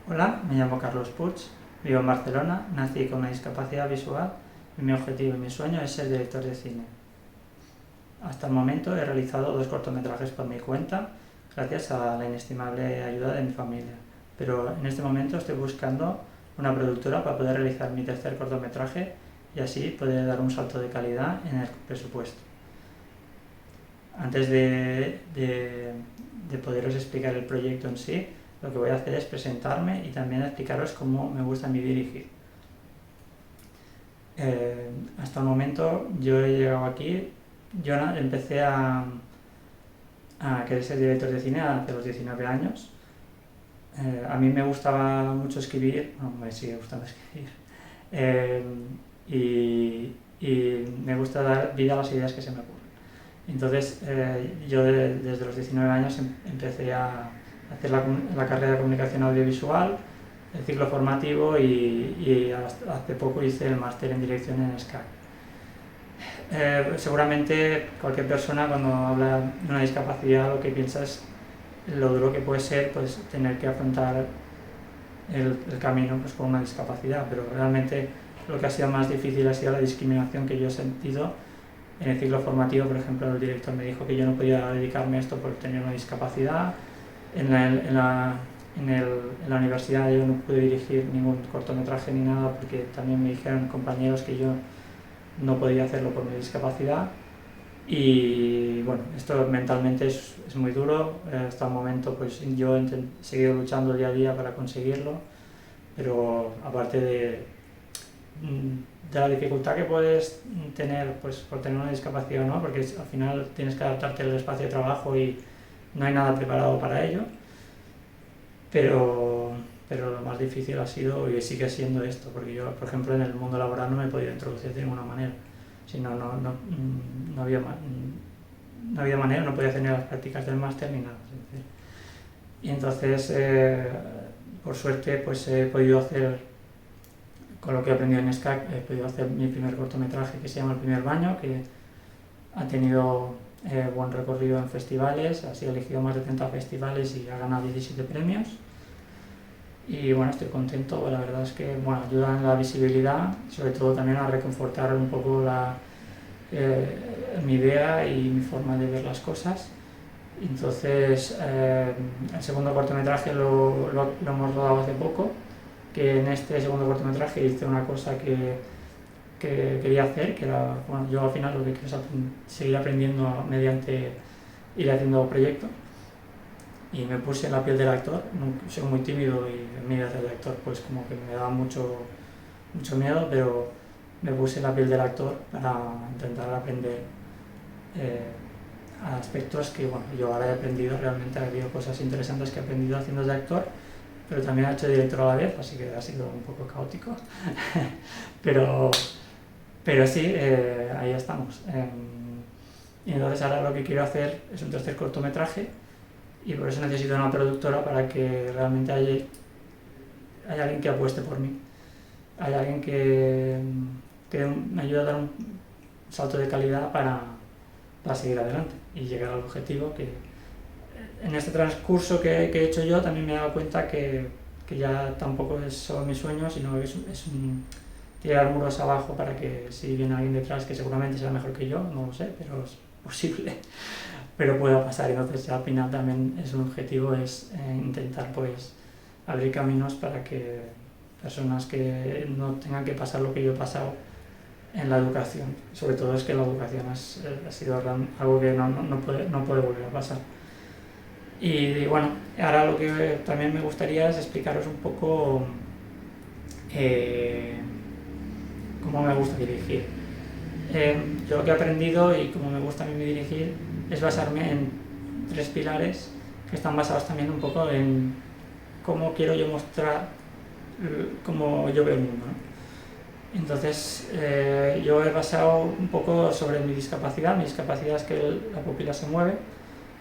Hola, me llamo Carlos Puig, vivo en Barcelona, nací con una discapacidad visual y mi objetivo y mi sueño es ser director de cine. Hasta el momento he realizado 2 cortometrajes por mi cuenta, gracias a la inestimable ayuda de mi familia, pero en este momento estoy buscando una productora para poder realizar mi tercer cortometraje y así poder dar un salto de calidad en el presupuesto. Antes de poderos explicar el proyecto en sí, lo que voy a hacer es presentarme y también explicaros cómo me gusta a mí dirigir. Hasta el momento yo he llegado aquí, yo empecé a querer ser director de cine hace los 19 años. A mí me gustaba mucho escribir, no, me sigue gustando escribir, y me gusta dar vida a las ideas que se me ocurren. Entonces yo desde los 19 años empecé a hacer la carrera de comunicación audiovisual, el ciclo formativo y hace poco hice el máster en dirección en SCAC. Seguramente cualquier persona cuando habla de una discapacidad lo que piensa es lo duro que puede ser pues, tener que afrontar el camino pues, con una discapacidad, pero realmente lo que ha sido más difícil ha sido la discriminación que yo he sentido en el ciclo formativo. Por ejemplo, el director me dijo que yo no podía dedicarme a esto por tener una discapacidad. En la universidad yo no pude dirigir ningún cortometraje ni nada porque también me dijeron compañeros que yo no podía hacerlo por mi discapacidad. Y bueno, esto mentalmente es muy duro. Hasta el momento pues yo he seguido luchando día a día para conseguirlo, pero aparte de la dificultad que puedes tener pues, por tener una discapacidad, ¿no? Porque al final tienes que adaptarte al espacio de trabajo y no hay nada preparado para ello, pero lo más difícil ha sido y sigue siendo esto, porque yo, por ejemplo, en el mundo laboral no me he podido introducir de ninguna manera, si no, no había manera, no podía hacer ni las prácticas del máster ni nada. Y entonces, por suerte, pues he podido hacer, con lo que he aprendido en SCAC, he podido hacer mi primer cortometraje que se llama El primer baño, que ha tenido buen recorrido en festivales, ha sido elegido más de 30 festivales y ha ganado 17 premios. Y bueno, estoy contento, la verdad es que bueno, ayuda en la visibilidad, sobre todo también a reconfortar un poco mi idea y mi forma de ver las cosas. Entonces, el segundo cortometraje lo hemos rodado hace poco, que en este segundo cortometraje hice una cosa que quería hacer, que era, bueno, yo al final lo que quiero es seguir aprendiendo mediante ir haciendo proyectos, y me puse en la piel del actor. Soy muy tímido y en mi del actor pues como que me daba mucho miedo, pero me puse en la piel del actor para intentar aprender aspectos que bueno, yo ahora he aprendido. Realmente ha habido cosas interesantes que he aprendido haciendo de actor, pero también he hecho de director a la vez, así que ha sido un poco caótico. pero sí, ahí estamos. Y entonces ahora lo que quiero hacer es un tercer cortometraje, y por eso necesito una productora para que realmente haya alguien que apueste por mí, hay alguien que me ayude a dar un salto de calidad para seguir adelante y llegar al objetivo. Que en este transcurso que he hecho yo también me he dado cuenta que ya tampoco es solo mi sueño, sino que es un tirar muros abajo para que si viene alguien detrás, que seguramente será mejor que yo, no lo sé, pero es posible, pero pueda pasar. Entonces ya al final también es un objetivo, es intentar pues abrir caminos para que personas que no tengan que pasar lo que yo he pasado en la educación. Sobre todo es que la educación ha sido algo que no puede volver a pasar. Y bueno, ahora lo que también me gustaría es explicaros un poco cómo me gusta dirigir. Yo lo que he aprendido y cómo me gusta a mí dirigir es basarme en 3 pilares que están basados también un poco en cómo quiero yo mostrar cómo yo veo el mundo, ¿no? Entonces yo he basado un poco sobre mi discapacidad es que la pupila se mueve.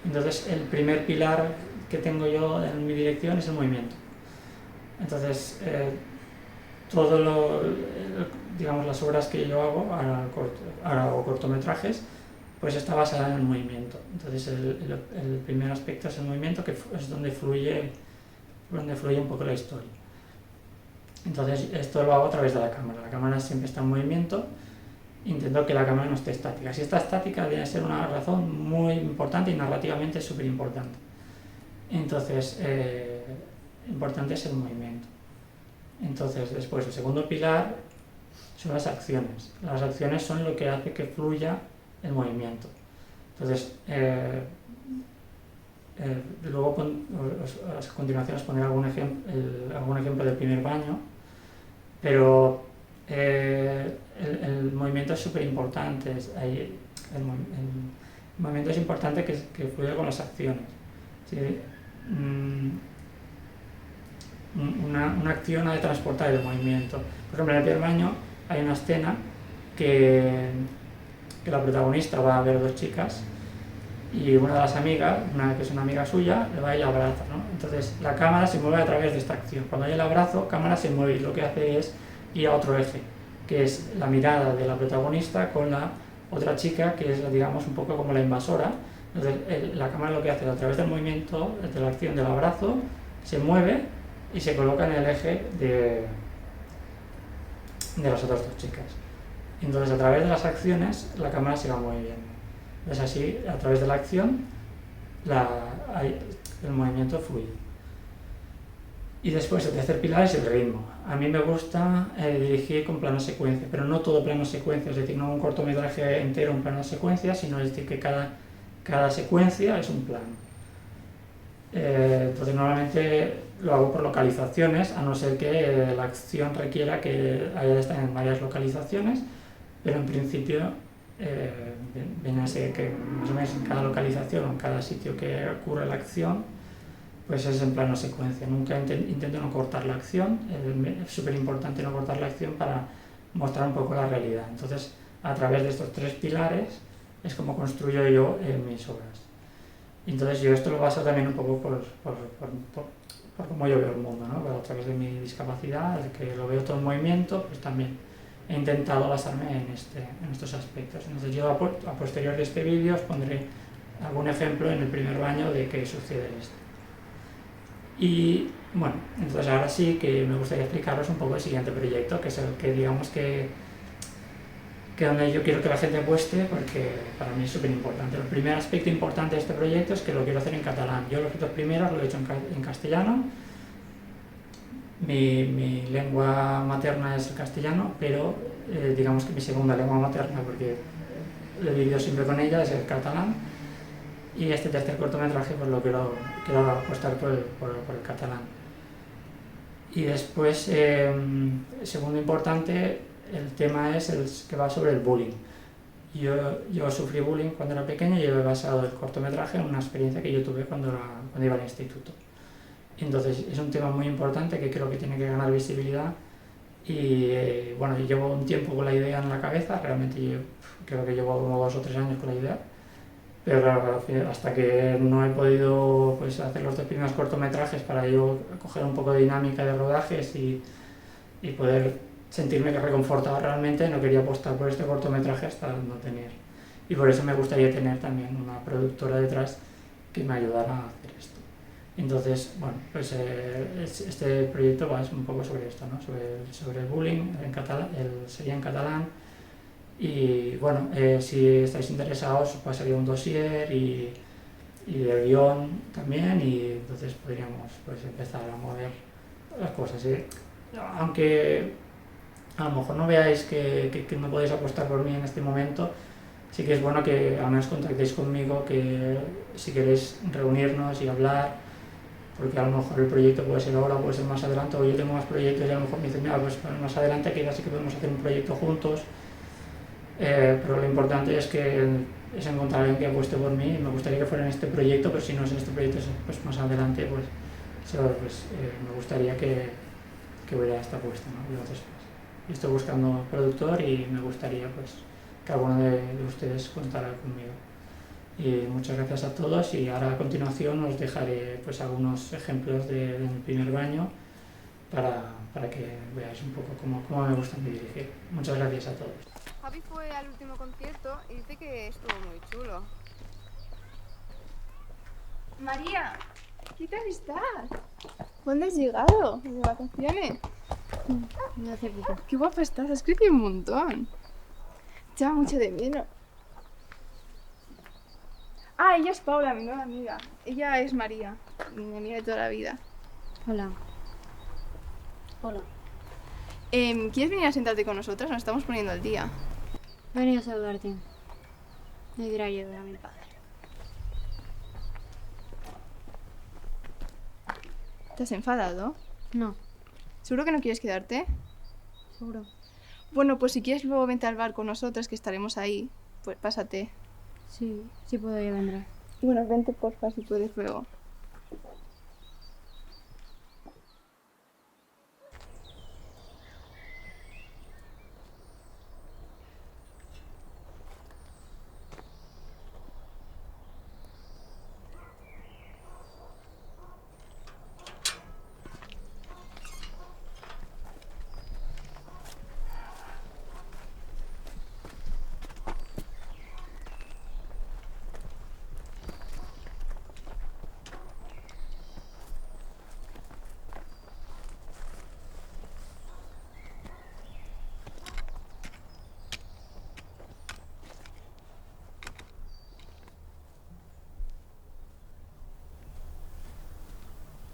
Entonces el primer pilar que tengo yo en mi dirección es el movimiento. Entonces digamos, las obras que yo hago, ahora hago cortometrajes, pues está basada en el movimiento. Entonces el primer aspecto es el movimiento, que es donde fluye por donde fluye un poco la historia. Entonces esto lo hago a través de la cámara siempre está en movimiento, intento que la cámara no esté estática. Si está estática debe ser una razón muy importante y narrativamente súper importante. Entonces, importante es el movimiento. Entonces, después, el segundo pilar son las acciones. Las acciones son lo que hace que fluya el movimiento. Entonces, luego a continuación os pondré algún ejemplo del primer baño, pero el movimiento es súper importante. El movimiento es importante que fluya con las acciones. ¿Sí? Una acción ha de transportar el movimiento. Por ejemplo, en el primer baño hay una escena que la protagonista va a ver a dos chicas y una de las amigas, una que es una amiga suya, le va y la abraza, ¿no? Entonces la cámara se mueve a través de esta acción. Cuando hay el abrazo, la cámara se mueve y lo que hace es ir a otro eje, que es la mirada de la protagonista con la otra chica, que es, digamos, un poco como la invasora. Entonces la cámara lo que hace es a través del movimiento, de la acción del abrazo, se mueve y se coloca en el eje de las otras dos chicas. Entonces a través de las acciones la cámara se va moviendo. Es así, a través de la acción el movimiento fluye. Y después el tercer pilar es el ritmo. A mí me gusta dirigir con plano secuencia, pero no todo plano secuencia, es decir, no un cortometraje entero un plano secuencia, sino es decir que cada secuencia es un plano. Entonces normalmente lo hago por localizaciones, a no ser que la acción requiera que haya de estar en varias localizaciones, pero en principio viene a ser que más o menos en cada localización o en cada sitio que ocurre la acción, pues es en plano secuencia. Nunca intento no cortar la acción, es súper importante no cortar la acción para mostrar un poco la realidad. Entonces, a través de estos tres pilares es como construyo yo mis obras. Entonces yo esto lo baso también un poco por cómo yo veo el mundo, ¿no? A través de mi discapacidad, de que lo veo todo en movimiento, pues también he intentado basarme en estos aspectos. Entonces yo a posterior de este vídeo os pondré algún ejemplo en el primer baño de qué sucede esto. Y bueno, entonces ahora sí que me gustaría explicaros un poco el siguiente proyecto, que es el que digamos que donde yo quiero que la gente apueste, porque para mí es súper importante. El primer aspecto importante de este proyecto es que lo quiero hacer en catalán. Yo los dos primeros lo he hecho en castellano. Mi lengua materna es el castellano, pero digamos que mi segunda lengua materna, porque he vivido siempre con ella, es el catalán. Y este tercer cortometraje pues lo quiero apostar por el catalán. Y después, segundo importante, el tema es el que va sobre el bullying. Yo sufrí bullying cuando era pequeño y he basado el cortometraje en una experiencia que yo tuve cuando iba al instituto. Entonces es un tema muy importante que creo que tiene que ganar visibilidad y bueno, llevo un tiempo con la idea en la cabeza, realmente yo creo que llevo como 2 o 3 años con la idea, pero claro, hasta que no he podido pues, hacer los 2 primeros cortometrajes para yo coger un poco de dinámica de rodajes y poder sentirme reconfortado realmente, no quería apostar por este cortometraje hasta no tener. Y por eso me gustaría tener también una productora detrás que me ayudara a hacer esto. Entonces, bueno, pues este proyecto va un poco sobre esto, ¿no? Sobre el bullying, sería en catalán. Y bueno, si estáis interesados, pasaría un dossier y el guión también, y entonces podríamos pues, empezar a mover las cosas. Aunque a lo mejor no veáis que no podéis apostar por mí en este momento, sí que es bueno que al menos contactéis conmigo, que si queréis reunirnos y hablar, porque a lo mejor el proyecto puede ser ahora, puede ser más adelante, o yo tengo más proyectos y a lo mejor me dicen, mira, pues más adelante quizás sí que podemos hacer un proyecto juntos, pero lo importante es encontrar a alguien que apueste por mí, y me gustaría que fuera en este proyecto, pero si no es en este proyecto, pues más adelante, pues me gustaría que hubiera esta apuesta, ¿no? Entonces, pues, estoy buscando productor y me gustaría pues, que alguno de ustedes contara conmigo. Y muchas gracias a todos, y ahora a continuación os dejaré pues, algunos ejemplos del primer baño para que veáis un poco cómo me gusta dirigir. Muchas gracias a todos. Javi fue al último concierto y dice que estuvo muy chulo. María, ¿Qué tal estás? ¿Cuándo has llegado? ¿De vacaciones? No hace poco. Qué guapa estás, has crecido un montón. Te echaba mucho de menos. Ah, ella es Paula, mi nueva amiga. Ella es María, mi amiga de toda la vida. Hola. Hola. ¿Quieres venir a sentarte con nosotras? Nos estamos poniendo al día. He venido a saludarte. Me iré a ayudar a mi padre. ¿Te has enfadado? No, ¿Seguro que no quieres quedarte? seguro. Bueno, pues si quieres luego vente al bar con nosotras, que estaremos ahí. Pues pásate. Sí, sí puedo, ya vendré. Bueno, vente porfa si puedes luego.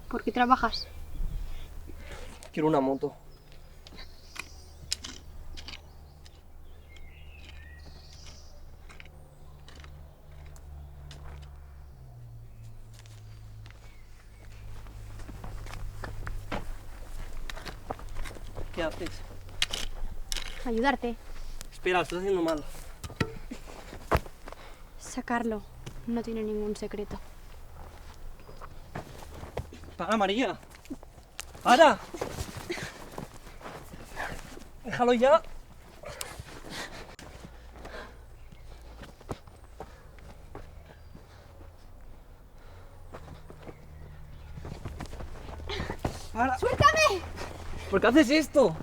¿Por qué trabajas? Quiero una moto. ¿Qué haces? Ayudarte. Espera, lo estás haciendo mal. Sacarlo. No tiene ningún secreto. ¡Para, María! ¡Para! ¡Déjalo ya! ¡Para! ¡Suéltame! ¿Por qué haces esto?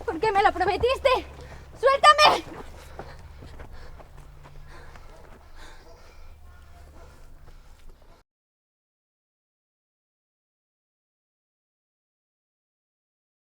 ¿Por qué me lo prometiste? ¡Suéltame!